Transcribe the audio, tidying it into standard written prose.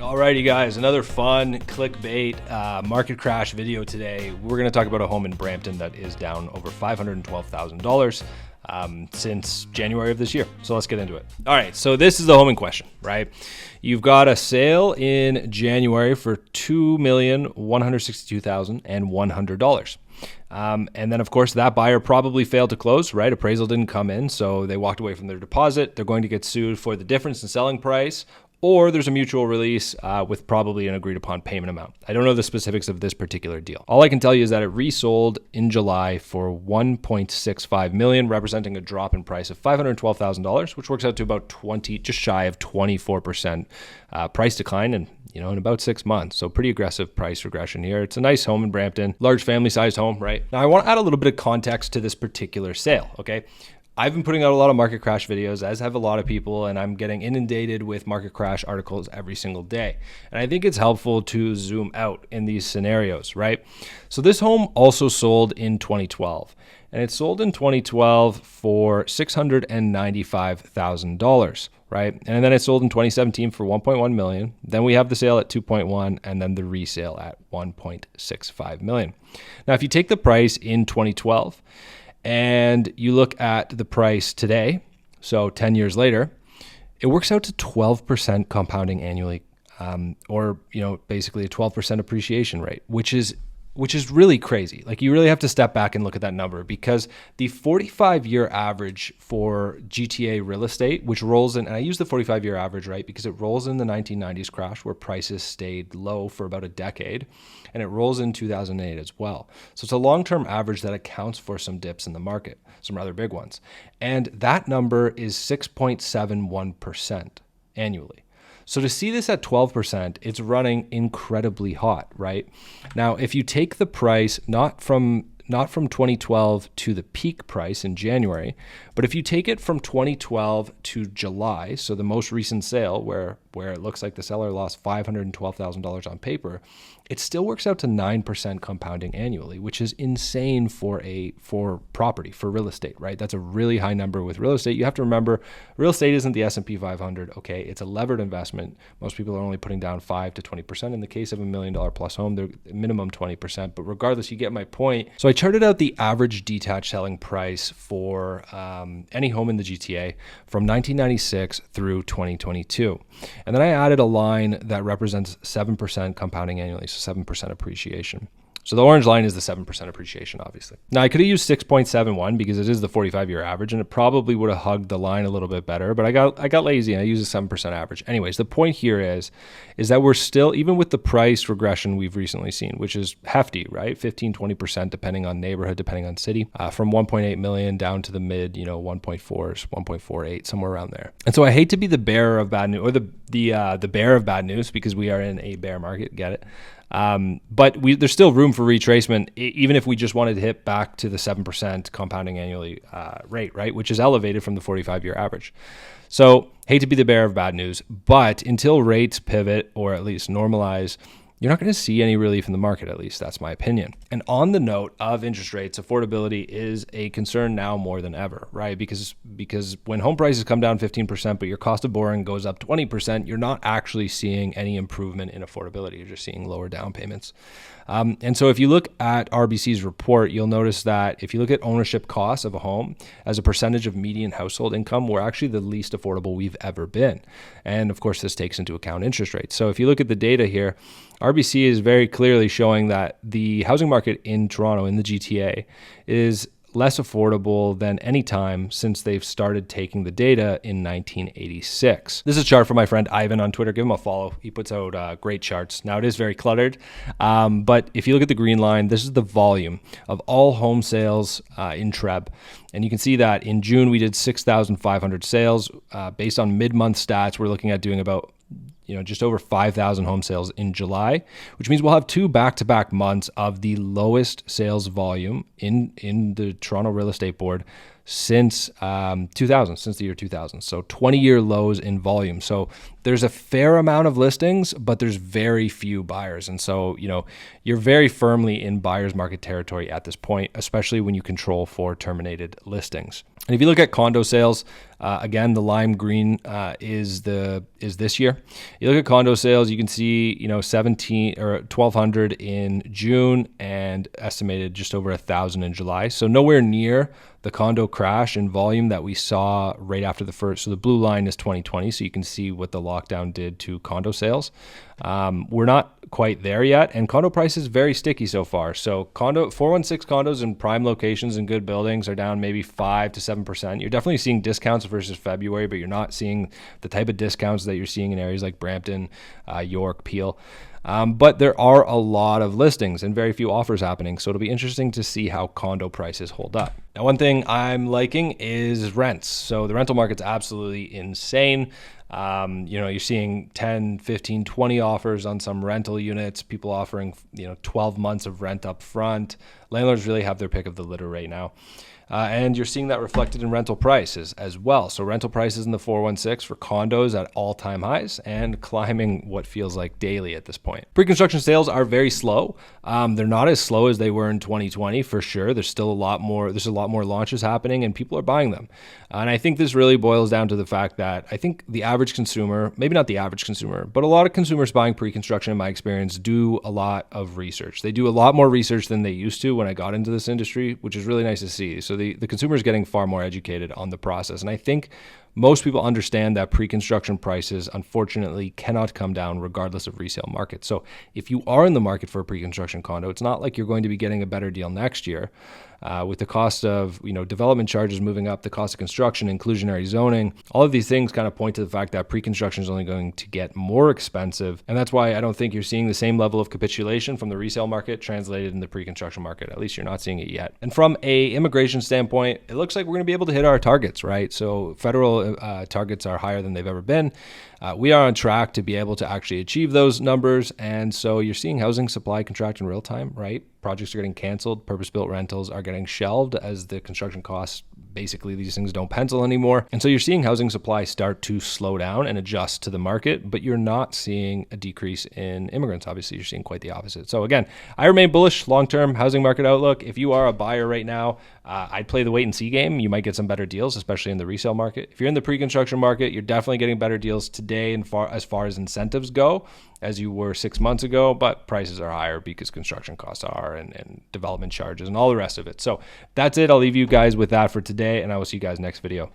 Alrighty guys, another fun clickbait market crash video today. We're going to talk about a home in Brampton that is down over $512,000 since January of this year. So let's get into it. All right, so this is the home in question, right? You've got a sale in January for $2,162,100. And then, of course, that buyer probably failed to close, right? Appraisal didn't come in, so they walked away from their deposit. They're going to get sued for the difference in selling price, or there's a mutual release with probably an agreed upon payment amount. I don't know the specifics of this particular deal. All I can tell you is that it resold in July for $1.65 million, representing a drop in price of $512,000, which works out to about just shy of 24% price decline in about 6 months. So pretty aggressive price regression here. It's a nice home in Brampton, large family sized home, right? Now I want to add a little bit of context to this particular sale, okay? I've been putting out a lot of market crash videos, as have a lot of people, and I'm getting inundated with market crash articles every single day. And I think it's helpful to zoom out in these scenarios, right? So this home also sold in 2012, and it sold in 2012 for $695,000, right? And then it sold in 2017 for $1.1 million. Then we have the sale at 2.1, and then the resale at $1.65 million. Now, if you take the price in 2012 and you look at the price today, so 10 years later, it works out to 12% compounding annually, or basically a 12% appreciation rate, which is really crazy. Like, you really have to step back and look at that number, because the 45-year average for GTA real estate, which rolls in, and I use the 45-year average, right, because it rolls in the 1990s crash where prices stayed low for about a decade, and it rolls in 2008 as well. So it's a long-term average that accounts for some dips in the market, some rather big ones. And that number is 6.71% annually. So to see this at 12%, it's running incredibly hot, right? Now, if you take the price not from 2012 to the peak price in January, but if you take it from 2012 to July, so the most recent sale where it looks like the seller lost $512,000 on paper, it still works out to 9% compounding annually, which is insane for property, for real estate, right? That's a really high number with real estate. You have to remember, real estate isn't the S&P 500, okay? It's a levered investment. Most people are only putting down 5 to 20%. In the case of $1 million plus home, they're minimum 20%, but regardless, you get my point. So I charted out the average detached selling price for any home in the GTA from 1996 through 2022. And then I added a line that represents 7% compounding annually, so 7% appreciation. So the orange line is the 7% appreciation, obviously. Now, I could have used 6.71 because it is the 45-year average, and it probably would have hugged the line a little bit better, but I got lazy and I used a 7% average. Anyways, the point here is that we're still, even with the price regression we've recently seen, which is hefty, right? 15, 20% depending on neighborhood, depending on city, from 1.8 million down to the mid, 1.4s, 1.48, somewhere around there. And so I hate to be the bearer of bad news, or the bearer of bad news, because we are in a bear market, get it? But there's still room for retracement, even if we just wanted to hit back to the 7% compounding annually rate, right? Which is elevated from the 45-year average. So hate to be the bearer of bad news, but until rates pivot or at least normalize, you're not going to see any relief in the market, at least that's my opinion. And on the note of interest rates, affordability is a concern now more than ever, right? Because when home prices come down 15%, but your cost of borrowing goes up 20%, you're not actually seeing any improvement in affordability. You're just seeing lower down payments. And so if you look at RBC's report, you'll notice that if you look at ownership costs of a home as a percentage of median household income, we're actually the least affordable we've ever been. And of course, this takes into account interest rates. So if you look at the data here, RBC is very clearly showing that the housing market in Toronto, in the GTA, is less affordable than any time since they've started taking the data in 1986. This is a chart from my friend Ivan on Twitter. Give him a follow. He puts out great charts. Now, it is very cluttered, but if you look at the green line, this is the volume of all home sales in Treb. And you can see that in June, we did 6,500 sales. Based on mid-month stats, we're looking at doing about just over 5,000 home sales in July, which means we'll have 2 back-to-back months of the lowest sales volume in the Toronto Real Estate Board since 2000, since the year 2000. So 20-year lows in volume. So there's a fair amount of listings, but there's very few buyers. And so, you're very firmly in buyer's market territory at this point, especially when you control for terminated listings. And if you look at condo sales, Again, the lime green is this year. You look at condo sales, you can see 1,200 in June and estimated just over 1,000 in July. So nowhere near the condo crash in volume that we saw right after the first. So the blue line is 2020, so you can see what the lockdown did to condo sales. We're not quite there yet, and condo prices very sticky so far. So 416 condos in prime locations and good buildings are down maybe 5 to 7%. You're definitely seeing discounts versus February, but you're not seeing the type of discounts that you're seeing in areas like Brampton, York, Peel. But there are a lot of listings and very few offers happening. So it'll be interesting to see how condo prices hold up. Now, one thing I'm liking is rents. So the rental market's absolutely insane. You're seeing 10, 15, 20 offers on some rental units, people offering, 12 months of rent up front. Landlords really have their pick of the litter right now. And you're seeing that reflected in rental prices as well. So rental prices in the 416 for condos at all-time highs and climbing what feels like daily at this point. Pre-construction sales are very slow. They're not as slow as they were in 2020 for sure. There's a lot more launches happening and people are buying them. And I think this really boils down to the fact that I think the average consumer, maybe not the average consumer, but a lot of consumers buying pre-construction, in my experience, do a lot of research. They do a lot more research than they used to when I got into this industry, which is really nice to see. So the consumer is getting far more educated on the process. And I think most people understand that pre-construction prices, unfortunately, cannot come down regardless of resale market. So if you are in the market for a pre-construction condo, it's not like you're going to be getting a better deal next year. With the cost of development charges moving up, the cost of construction, inclusionary zoning, all of these things kind of point to the fact that pre-construction is only going to get more expensive. And that's why I don't think you're seeing the same level of capitulation from the resale market translated in the pre-construction market. At least you're not seeing it yet. And from a immigration standpoint, it looks like we're going to be able to hit our targets, right? So federal targets are higher than they've ever been. We are on track to be able to actually achieve those numbers. And so you're seeing housing supply contract in real time, right? Projects are getting canceled. Purpose-built rentals are getting shelved as the construction costs, basically these things don't pencil anymore. And so you're seeing housing supply start to slow down and adjust to the market, but you're not seeing a decrease in immigrants. Obviously, you're seeing quite the opposite. So again, I remain bullish long-term housing market outlook. If you are a buyer right now, I'd play the wait and see game. You might get some better deals, especially in the resale market. If you're in the pre-construction market, you're definitely getting better deals today and as far as incentives go as you were 6 months ago, but prices are higher because construction costs are and development charges and all the rest of it. So that's it. I'll leave you guys with that for today, and I will see you guys next video.